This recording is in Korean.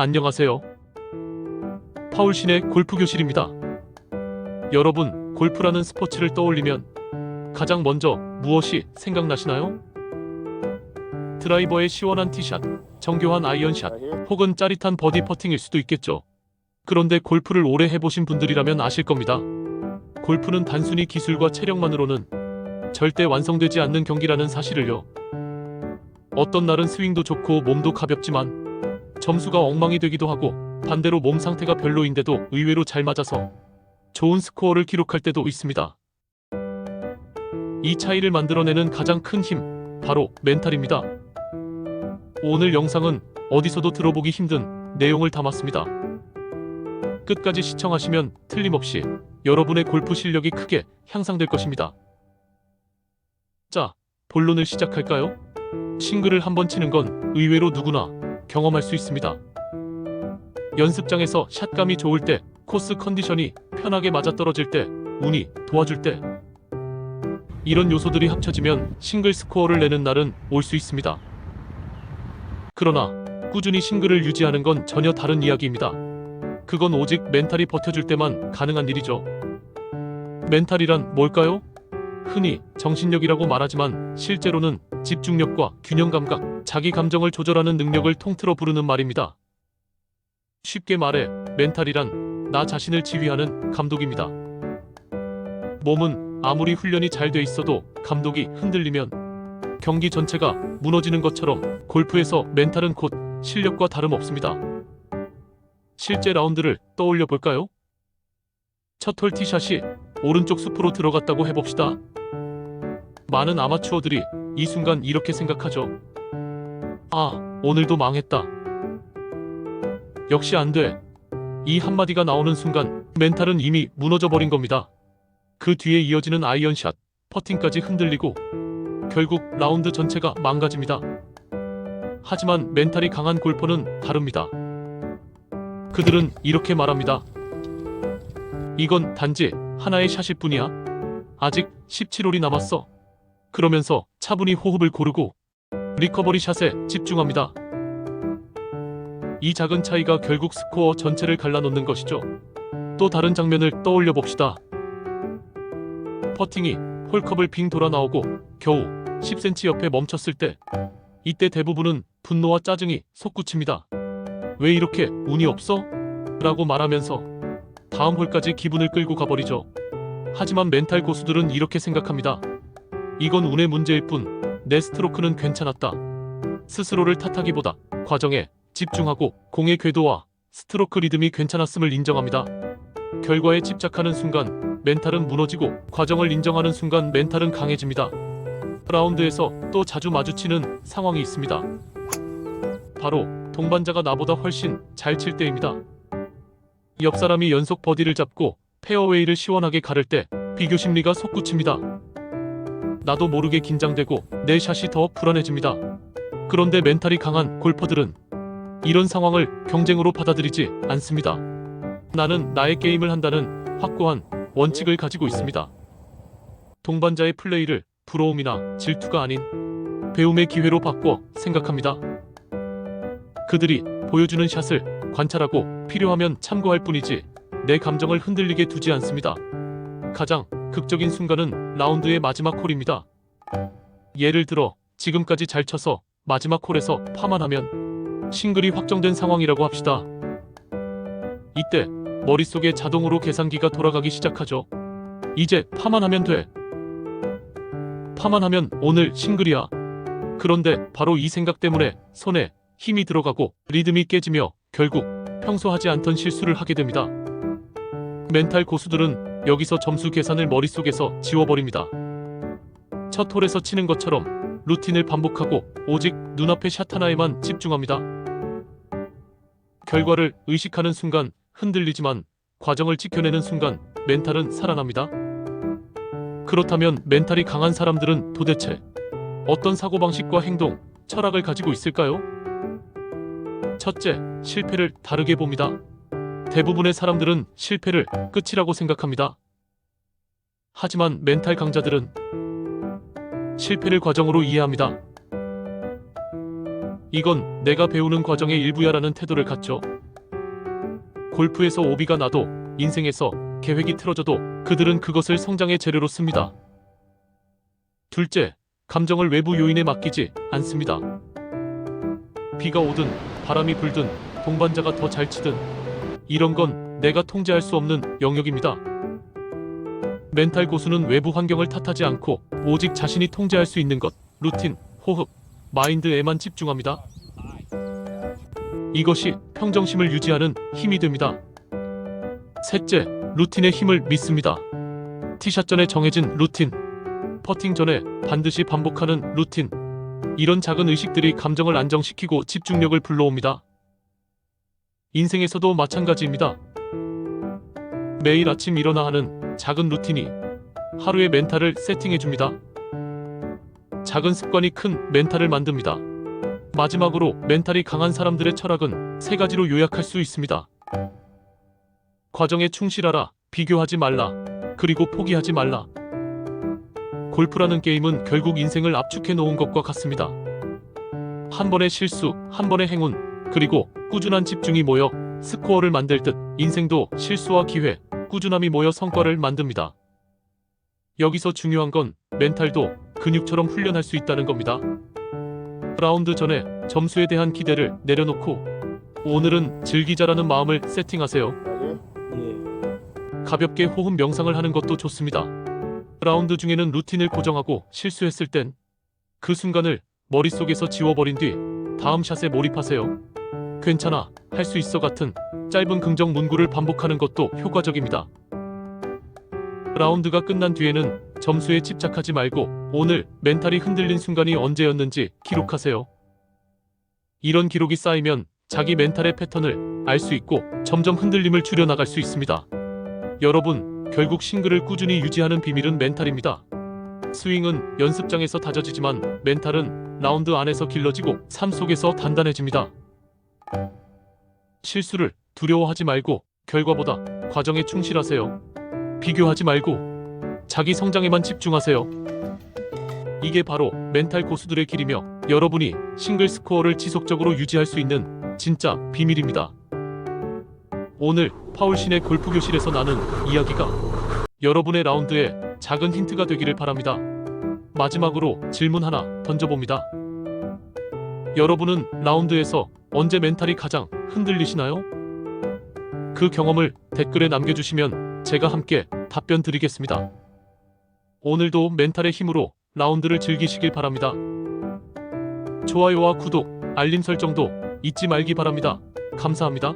안녕하세요. 파울신의 골프 교실입니다. 여러분, 골프라는 스포츠를 떠올리면 가장 먼저 무엇이 생각나시나요? 드라이버의 시원한 티샷, 정교한 아이언샷, 혹은 짜릿한 버디 퍼팅일 수도 있겠죠. 그런데 골프를 오래 해보신 분들이라면 아실 겁니다. 골프는 단순히 기술과 체력만으로는 절대 완성되지 않는 경기라는 사실을요. 어떤 날은 스윙도 좋고 몸도 가볍지만 점수가 엉망이 되기도 하고, 반대로 몸 상태가 별로인데도 의외로 잘 맞아서 좋은 스코어를 기록할 때도 있습니다. 이 차이를 만들어내는 가장 큰 힘, 바로 멘탈입니다. 오늘 영상은 어디서도 들어보기 힘든 내용을 담았습니다. 끝까지 시청하시면 틀림없이 여러분의 골프 실력이 크게 향상될 것입니다. 자, 본론을 시작할까요? 싱글을 한번 치는 건 의외로 누구나 경험할 수 있습니다. 연습장에서 샷감이 좋을 때, 코스 컨디션이 편하게 맞아떨어질 때, 운이 도와줄 때, 이런 요소들이 합쳐지면 싱글 스코어를 내는 날은 올 수 있습니다. 그러나 꾸준히 싱글을 유지하는 건 전혀 다른 이야기입니다. 그건 오직 멘탈이 버텨줄 때만 가능한 일이죠. 멘탈이란 뭘까요? 흔히 정신력이라고 말하지만 실제로는 집중력과 균형 감각, 자기 감정을 조절하는 능력을 통틀어 부르는 말입니다. 쉽게 말해 멘탈이란 나 자신을 지휘하는 감독입니다. 몸은 아무리 훈련이 잘 돼 있어도 감독이 흔들리면 경기 전체가 무너지는 것처럼 골프에서 멘탈은 곧 실력과 다름없습니다. 실제 라운드를 떠올려 볼까요? 첫 홀 티샷이 오른쪽 숲으로 들어갔다고 해봅시다. 많은 아마추어들이 이 순간 이렇게 생각하죠. 아, 오늘도 망했다. 역시 안 돼. 이 한마디가 나오는 순간 멘탈은 이미 무너져 버린 겁니다. 그 뒤에 이어지는 아이언샷, 퍼팅까지 흔들리고 결국 라운드 전체가 망가집니다. 하지만 멘탈이 강한 골퍼는 다릅니다. 그들은 이렇게 말합니다. 이건 단지 하나의 샷일 뿐이야. 아직 17홀이 남았어. 그러면서 차분히 호흡을 고르고 리커버리 샷에 집중합니다. 이 작은 차이가 결국 스코어 전체를 갈라놓는 것이죠. 또 다른 장면을 떠올려 봅시다. 퍼팅이 홀컵을 빙 돌아 나오고 겨우 10cm 옆에 멈췄을 때, 이때 대부분은 분노와 짜증이 솟구칩니다. 왜 이렇게 운이 없어? 라고 말하면서 다음 홀까지 기분을 끌고 가버리죠. 하지만 멘탈 고수들은 이렇게 생각합니다. 이건 운의 문제일 뿐, 내 스트로크는 괜찮았다. 스스로를 탓하기보다 과정에 집중하고 공의 궤도와 스트로크 리듬이 괜찮았음을 인정합니다. 결과에 집착하는 순간 멘탈은 무너지고, 과정을 인정하는 순간 멘탈은 강해집니다. 라운드에서 또 자주 마주치는 상황이 있습니다. 바로 동반자가 나보다 훨씬 잘 칠 때입니다. 옆 사람이 연속 버디를 잡고 페어웨이를 시원하게 가를 때 비교 심리가 솟구칩니다. 나도 모르게 긴장되고 내 샷이 더 불안해집니다. 그런데 멘탈이 강한 골퍼들은 이런 상황을 경쟁으로 받아들이지 않습니다. 나는 나의 게임을 한다는 확고한 원칙을 가지고 있습니다. 동반자의 플레이를 부러움이나 질투가 아닌 배움의 기회로 바꿔 생각합니다. 그들이 보여주는 샷을 관찰하고 필요하면 참고할 뿐이지 내 감정을 흔들리게 두지 않습니다. 가장 극적인 순간은 라운드의 마지막 홀입니다. 예를 들어 지금까지 잘 쳐서 마지막 홀에서 파만 하면 싱글이 확정된 상황이라고 합시다. 이때 머릿속에 자동으로 계산기가 돌아가기 시작하죠. 이제 파만 하면 돼. 파만 하면 오늘 싱글이야. 그런데 바로 이 생각 때문에 손에 힘이 들어가고 리듬이 깨지며 결국 평소 하지 않던 실수를 하게 됩니다. 멘탈 고수들은 여기서 점수 계산을 머릿속에서 지워버립니다. 첫 홀에서 치는 것처럼 루틴을 반복하고 오직 눈앞의 샷 하나에만 집중합니다. 결과를 의식하는 순간 흔들리지만 과정을 지켜내는 순간 멘탈은 살아납니다. 그렇다면 멘탈이 강한 사람들은 도대체 어떤 사고방식과 행동, 철학을 가지고 있을까요? 첫째, 실패를 다르게 봅니다. 대부분의 사람들은 실패를 끝이라고 생각합니다. 하지만 멘탈 강자들은 실패를 과정으로 이해합니다. 이건 내가 배우는 과정의 일부야라는 태도를 갖죠. 골프에서 오비가 나도 인생에서 계획이 틀어져도 그들은 그것을 성장의 재료로 씁니다. 둘째, 감정을 외부 요인에 맡기지 않습니다. 비가 오든 바람이 불든 동반자가 더 잘 치든 이런 건 내가 통제할 수 없는 영역입니다. 멘탈 고수는 외부 환경을 탓하지 않고 오직 자신이 통제할 수 있는 것, 루틴, 호흡, 마인드에만 집중합니다. 이것이 평정심을 유지하는 힘이 됩니다. 셋째, 루틴의 힘을 믿습니다. 티샷 전에 정해진 루틴, 퍼팅 전에 반드시 반복하는 루틴, 이런 작은 의식들이 감정을 안정시키고 집중력을 불러옵니다. 인생에서도 마찬가지입니다. 매일 아침 일어나 하는 작은 루틴이 하루의 멘탈을 세팅해줍니다. 작은 습관이 큰 멘탈을 만듭니다. 마지막으로 멘탈이 강한 사람들의 철학은 세 가지로 요약할 수 있습니다. 과정에 충실하라, 비교하지 말라, 그리고 포기하지 말라. 골프라는 게임은 결국 인생을 압축해 놓은 것과 같습니다. 한 번의 실수, 한 번의 행운, 그리고 꾸준한 집중이 모여 스코어를 만들 듯 인생도 실수와 기회, 꾸준함이 모여 성과를 만듭니다. 여기서 중요한 건 멘탈도 근육처럼 훈련할 수 있다는 겁니다. 라운드 전에 점수에 대한 기대를 내려놓고 오늘은 즐기자라는 마음을 세팅하세요. 가볍게 호흡 명상을 하는 것도 좋습니다. 라운드 중에는 루틴을 고정하고 실수했을 땐 그 순간을 머릿속에서 지워버린 뒤 다음 샷에 몰입하세요. 괜찮아, 할 수 있어 같은 짧은 긍정 문구를 반복하는 것도 효과적입니다. 라운드가 끝난 뒤에는 점수에 집착하지 말고 오늘 멘탈이 흔들린 순간이 언제였는지 기록하세요. 이런 기록이 쌓이면 자기 멘탈의 패턴을 알 수 있고 점점 흔들림을 줄여나갈 수 있습니다. 여러분, 결국 싱글을 꾸준히 유지하는 비밀은 멘탈입니다. 스윙은 연습장에서 다져지지만 멘탈은 라운드 안에서 길러지고 삶 속에서 단단해집니다. 실수를 두려워하지 말고 결과보다 과정에 충실하세요. 비교하지 말고 자기 성장에만 집중하세요. 이게 바로 멘탈 고수들의 길이며 여러분이 싱글 스코어를 지속적으로 유지할 수 있는 진짜 비밀입니다. 오늘 파울신의 골프 교실에서 나눈 이야기가 여러분의 라운드에 작은 힌트가 되기를 바랍니다. 마지막으로 질문 하나 던져봅니다. 여러분은 라운드에서 언제 멘탈이 가장 흔들리시나요? 그 경험을 댓글에 남겨주시면 제가 함께 답변 드리겠습니다. 오늘도 멘탈의 힘으로 라운드를 즐기시길 바랍니다. 좋아요와 구독, 알림 설정도 잊지 말기 바랍니다. 감사합니다.